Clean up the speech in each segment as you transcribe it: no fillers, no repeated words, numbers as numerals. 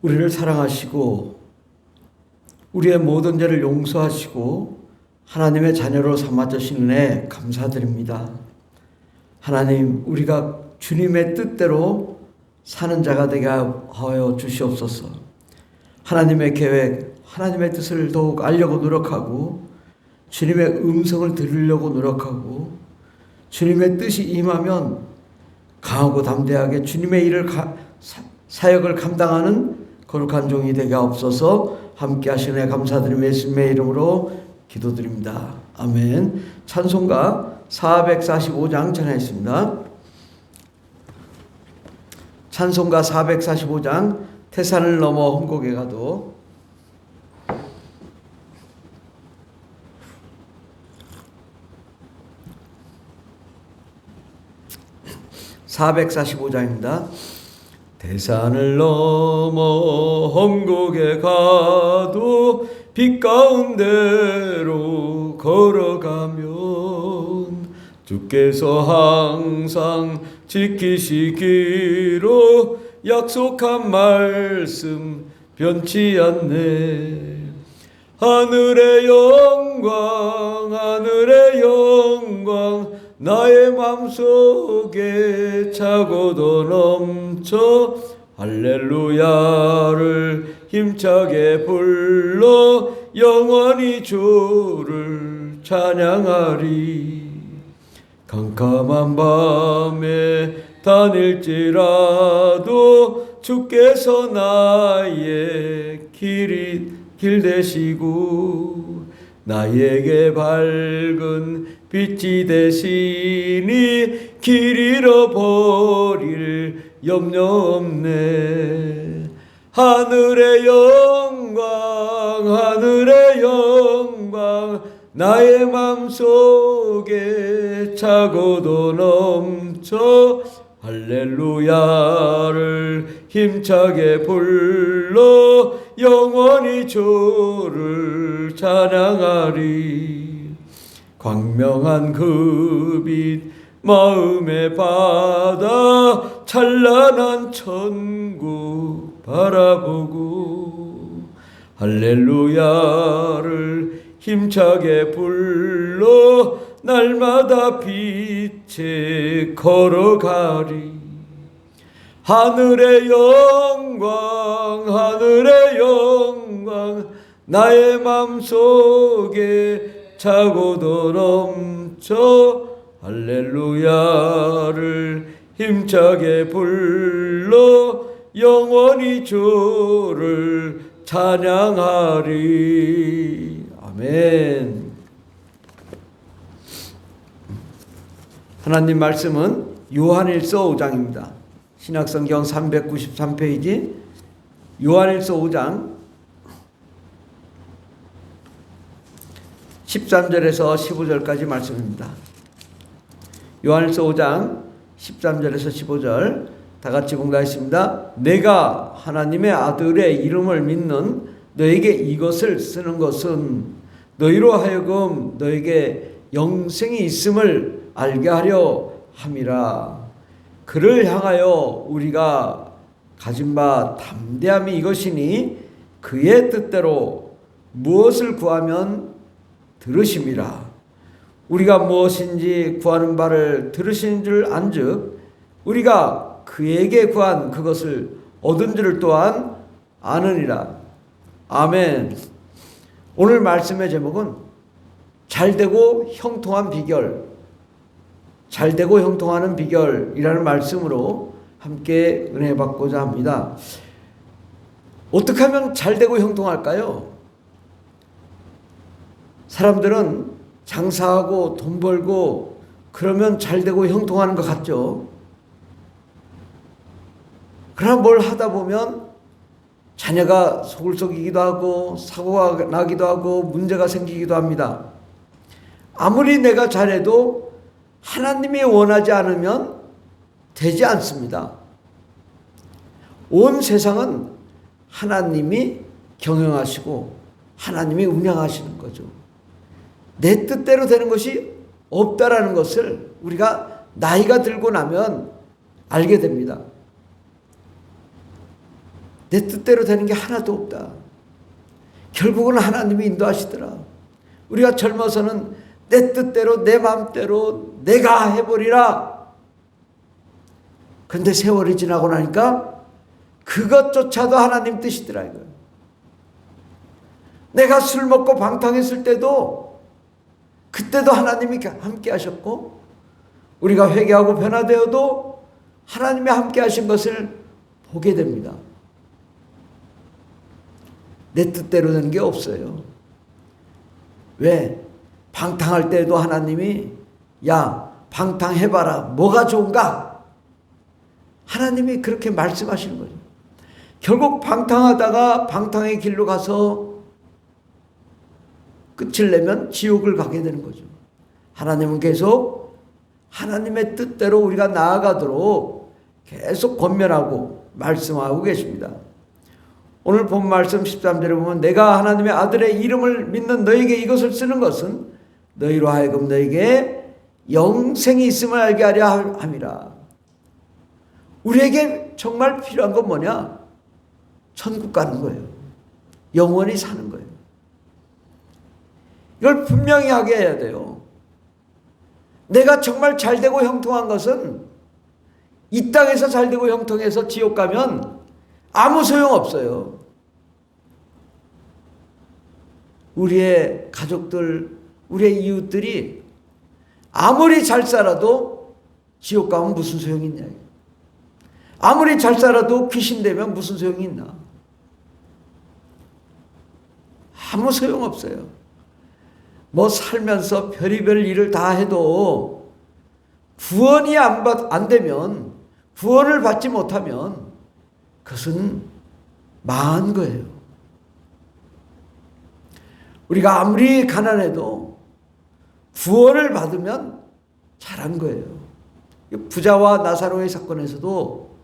우리를 사랑하시고 우리의 모든 죄를 용서하시고 하나님의 자녀로 삼아주신 은혜 감사드립니다. 하나님, 우리가 주님의 뜻대로 사는 자가 되게 하여 주시옵소서. 하나님의 계획, 하나님의 뜻을 더욱 알려고 노력하고 주님의 음성을 들으려고 노력하고 주님의 뜻이 임하면 강하고 담대하게 주님의 일을 사역을 감당하는 거룩한 종이 되게 하옵소서. 함께 하시네 감사드리며 예수님의 이름으로 기도드립니다. 아멘. 찬송가 445장 전하였습니다. 찬송가 445장 태산을 넘어 험곡에 가도. (445장입니다) 태산을 넘어 험곡에 가도 빛 가운데로 걸어가면 주께서 항상 지키시기로 약속한 말씀 변치 않네. 하늘의 영광 하늘의 영광 나의 맘속에 차고도 넘쳐 할렐루야를 힘차게 불러 영원히 주를 찬양하리. 캄캄한 밤에 다닐지라도 주께서 나의 길 되시고 나에게 밝은 빛이 되시니 길 잃어버릴 염려 없네. 하늘의 영광 하늘의 영광 나의 맘속에 차고도 넘쳐 할렐루야를 힘차게 불러 영원히 주를 찬양하리. 광명한 그 빛 마음에 받아 찬란한 천국 바라보고 할렐루야를 힘차게 불러 날마다 빛에 걸어가리. 하늘의 영광 하늘의 영광 나의 맘속에 차고도 넘쳐 할렐루야를 힘차게 불러 영원히 주를 찬양하리. 아멘. 하나님 말씀은 요한일서 5장입니다. 신약성경 393페이지 요한일서 5장 13절에서 15절까지 말씀입니다. 요한일서 5장 13절에서 15절 다 같이 공부하겠습니다. 내가 하나님의 아들의 이름을 믿는 너에게 이것을 쓰는 것은 너희로 하여금 너에게 영생이 있음을 알게 하려 함이라. 그를 향하여 우리가 가진 바 담대함이 이것이니 그의 뜻대로 무엇을 구하면 들으심이라. 우리가 무엇인지 구하는 바를 들으신 줄 안즉 우리가 그에게 구한 그것을 얻은 줄을 또한 아느니라. 아멘. 오늘 말씀의 제목은 잘되고 형통한 비결, 잘되고 형통하는 비결이라는 말씀으로 함께 은혜 받고자 합니다. 어떻게 하면 잘되고 형통할까요? 사람들은 장사하고 돈 벌고 그러면 잘되고 형통하는 것 같죠. 그러나 뭘 하다 보면 자녀가 속을 썩이기도 하고 사고가 나기도 하고 문제가 생기기도 합니다. 아무리 내가 잘해도 하나님이 원하지 않으면 되지 않습니다. 온 세상은 하나님이 경영하시고 하나님이 운영하시는 거죠. 내 뜻대로 되는 것이 없다라는 것을 우리가 나이가 들고 나면 알게 됩니다. 내 뜻대로 되는 게 하나도 없다. 결국은 하나님이 인도하시더라. 우리가 젊어서는 내 뜻대로 내 마음대로 내가 해버리라. 그런데 세월이 지나고 나니까 그것조차도 하나님 뜻이더라 이거예요. 내가 술 먹고 방탕했을 때도 그때도 하나님이 함께 하셨고, 우리가 회개하고 변화되어도 하나님이 함께 하신 것을 보게 됩니다. 내 뜻대로 되는 게 없어요. 왜? 방탕할 때도 하나님이 야 방탕해봐라, 뭐가 좋은가? 하나님이 그렇게 말씀하시는 거죠. 결국 방탕하다가 방탕의 길로 가서 끝을 내면 지옥을 가게 되는 거죠. 하나님은 계속 하나님의 뜻대로 우리가 나아가도록 계속 권면하고 말씀하고 계십니다. 오늘 본 말씀 13절에 보면 내가 하나님의 아들의 이름을 믿는 너에게 이것을 쓰는 것은 너희로 하여금 너에게 영생이 있음을 알게 하려 함이라. 우리에게 정말 필요한 건 뭐냐? 천국 가는 거예요. 영원히 사는 거예요. 이걸 분명히 하게 해야 돼요. 내가 정말 잘되고 형통한 것은 이 땅에서 잘되고 형통해서 지옥 가면 아무 소용없어요. 우리의 가족들, 우리의 이웃들이 아무리 잘 살아도 지옥 가면 무슨 소용이 있냐. 아무리 잘 살아도 귀신 되면 무슨 소용이 있나. 아무 소용없어요. 뭐 살면서 별의별 일을 다 해도 구원이 안 되면, 구원을 받지 못하면 그것은 망한 거예요. 우리가 아무리 가난해도 구원을 받으면 잘한 거예요. 부자와 나사로의 사건에서도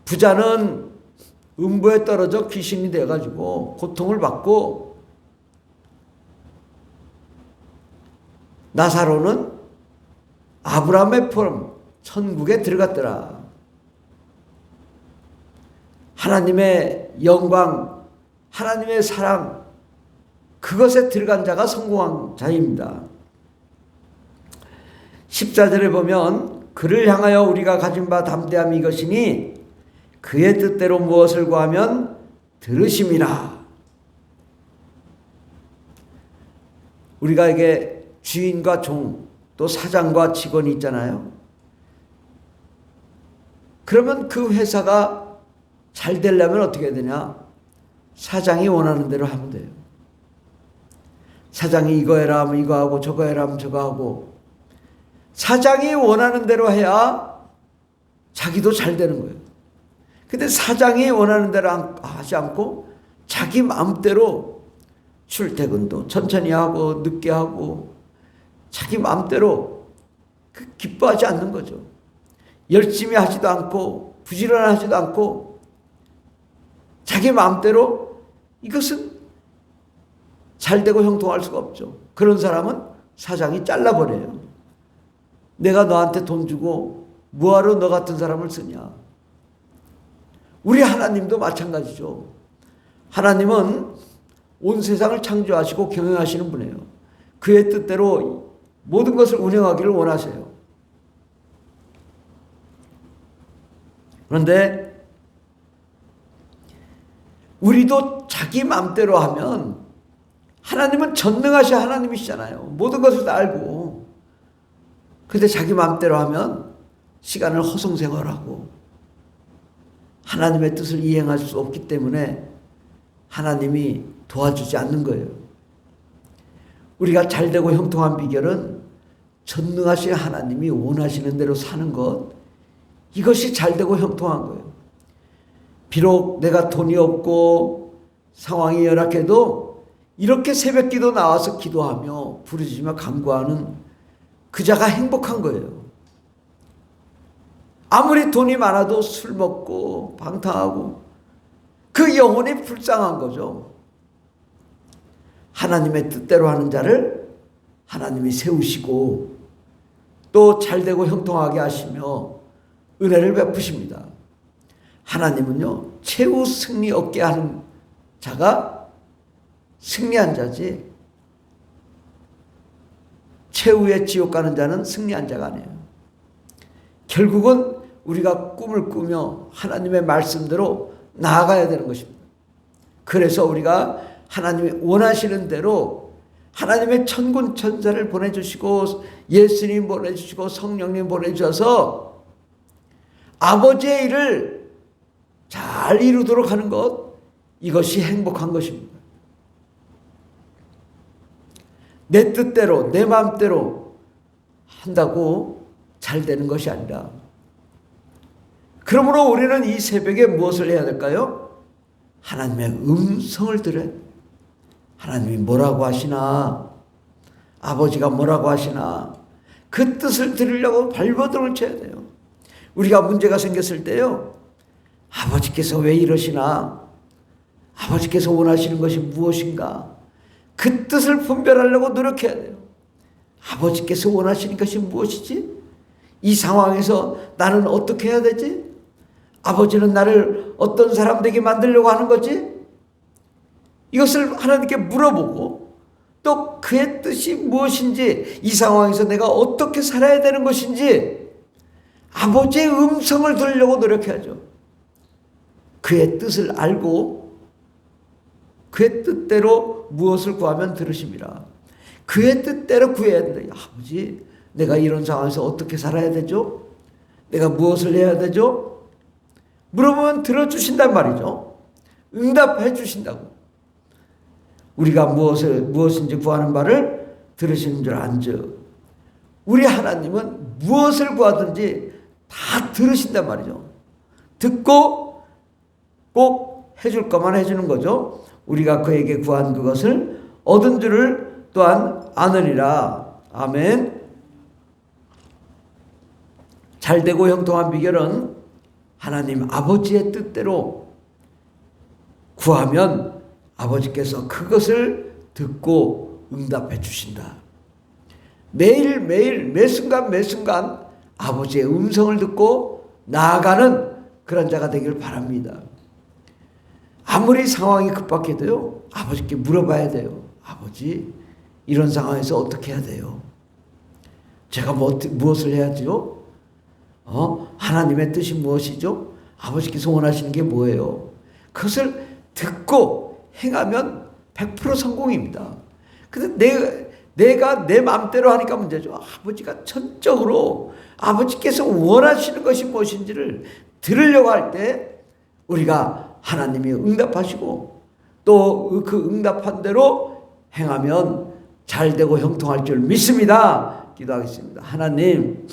부자는 음부에 떨어져 귀신이 돼가지고 고통을 받고, 나사로는 아브라함의 포럼 천국에 들어갔더라. 하나님의 영광, 하나님의 사랑, 그것에 들어간 자가 성공한 자입니다. 14절에 보면 그를 향하여 우리가 가진 바 담대함이 이것이니 그의 뜻대로 무엇을 구하면 들으심이라. 우리가 이게 주인과 종, 또 사장과 직원이 있잖아요. 그러면 그 회사가 잘 되려면 어떻게 해야 되냐? 사장이 원하는 대로 하면 돼요. 사장이 이거 해라 하면 이거 하고, 저거 해라 하면 저거 하고, 사장이 원하는 대로 해야 자기도 잘 되는 거예요. 근데 사장이 원하는 대로 하지 않고 자기 마음대로 출퇴근도 천천히 하고 늦게 하고 자기 마음대로 기뻐하지 않는 거죠. 열심히 하지도 않고 부지런하지도 않고 자기 마음대로, 이것은 잘되고 형통할 수가 없죠. 그런 사람은 사장이 잘라버려요. 내가 너한테 돈 주고 뭐하러 너 같은 사람을 쓰냐. 우리 하나님도 마찬가지죠. 하나님은 온 세상을 창조하시고 경영하시는 분이에요. 그의 뜻대로 모든 것을 운영하기를 원하세요. 그런데 우리도 자기 마음대로 하면, 하나님은 전능하신 하나님이시잖아요. 모든 것을 다 알고. 그런데 자기 마음대로 하면 시간을 허송세월하고 하나님의 뜻을 이행할 수 없기 때문에 하나님이 도와주지 않는 거예요. 우리가 잘되고 형통한 비결은 전능하신 하나님이 원하시는 대로 사는 것, 이것이 잘되고 형통한 거예요. 비록 내가 돈이 없고 상황이 열악해도 이렇게 새벽기도 나와서 기도하며 부르짖으며 간구하는 그 자가 행복한 거예요. 아무리 돈이 많아도 술 먹고 방탕하고 그 영혼이 불쌍한 거죠. 하나님의 뜻대로 하는 자를 하나님이 세우시고 또 잘되고 형통하게 하시며 은혜를 베푸십니다. 하나님은요, 최후 승리 얻게 하는 자가 승리한 자지, 최후의 지옥 가는 자는 승리한 자가 아니에요. 결국은 우리가 꿈을 꾸며 하나님의 말씀대로 나아가야 되는 것입니다. 그래서 우리가 하나님이 원하시는 대로 하나님의 천군 천사를 보내주시고 예수님 보내주시고 성령님 보내주셔서 아버지의 일을 잘 이루도록 하는 것, 이것이 행복한 것입니다. 내 뜻대로 내 마음대로 한다고 잘 되는 것이 아니라, 그러므로 우리는 이 새벽에 무엇을 해야 될까요? 하나님의 음성을 들어야 돼요. 하나님이 뭐라고 하시나, 아버지가 뭐라고 하시나, 그 뜻을 들으려고 발버둥을 쳐야 돼요. 우리가 문제가 생겼을 때요, 아버지께서 왜 이러시나, 아버지께서 원하시는 것이 무엇인가, 그 뜻을 분별하려고 노력해야 돼요. 아버지께서 원하시는 것이 무엇이지? 이 상황에서 나는 어떻게 해야 되지? 아버지는 나를 어떤 사람 되게 만들려고 하는 거지? 이것을 하나님께 물어보고, 또 그의 뜻이 무엇인지, 이 상황에서 내가 어떻게 살아야 되는 것인지 아버지의 음성을 들으려고 노력해야죠. 그의 뜻을 알고 그의 뜻대로 무엇을 구하면 들으심이라. 그의 뜻대로 구해야 된다. 아버지, 내가 이런 상황에서 어떻게 살아야 되죠? 내가 무엇을 해야 되죠? 물어보면 들어주신단 말이죠. 응답해 주신다고. 우리가 무엇인지 구하는 바를 들으시는 줄 안즉, 우리 하나님은 무엇을 구하든지 다 들으신단 말이죠. 듣고 꼭 해줄 것만 해주는 거죠. 우리가 그에게 구한 그것을 얻은 줄을 또한 아느니라. 아멘. 잘되고 형통한 비결은 하나님 아버지의 뜻대로 구하면 아버지께서 그것을 듣고 응답해 주신다. 매일매일 매순간 매순간 아버지의 음성을 듣고 나아가는 그런 자가 되길 바랍니다. 아무리 상황이 급박해도요, 아버지께 물어봐야 돼요. 아버지, 이런 상황에서 어떻게 해야 돼요? 제가 무엇을 해야죠? 하나님의 뜻이 무엇이죠? 아버지께서 원하시는 게 뭐예요? 그것을 듣고 행하면 100% 성공입니다. 근데 내가 내 마음대로 하니까 문제죠. 아버지가 전적으로 아버지께서 원하시는 것이 무엇인지를 들으려고 할 때 우리가 하나님이 응답하시고 또 그 응답한 대로 행하면 잘되고 형통할 줄 믿습니다. 기도하겠습니다. 하나님,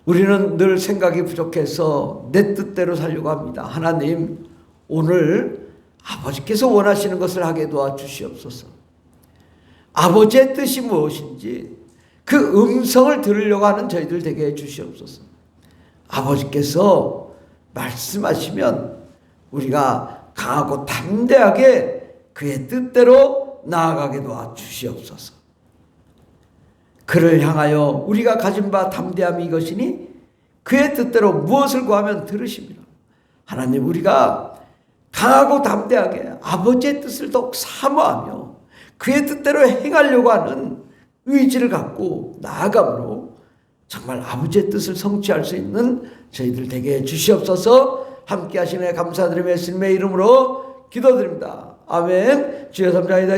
우리는 늘 생각이 부족해서 내 뜻대로 살려고 합니다. 하나님, 오늘 아버지께서 원하시는 것을 하게 도와주시옵소서. 아버지의 뜻이 무엇인지 그 음성을 들으려고 하는 저희들 되게 해주시옵소서. 아버지께서 말씀하시면 우리가 강하고 담대하게 그의 뜻대로 나아가게 도와주시옵소서. 그를 향하여 우리가 가진 바 담대함이 이것이니 그의 뜻대로 무엇을 구하면 들으십니다. 하나님, 우리가 강하고 담대하게 아버지의 뜻을 더욱 사모하며 그의 뜻대로 행하려고 하는 의지를 갖고 나아감으로 정말 아버지의 뜻을 성취할 수 있는 저희들 되게 해주시옵소서. 함께 하시네 감사드리며 예수님의 이름으로 기도드립니다. 아멘. 주여 감사합니다.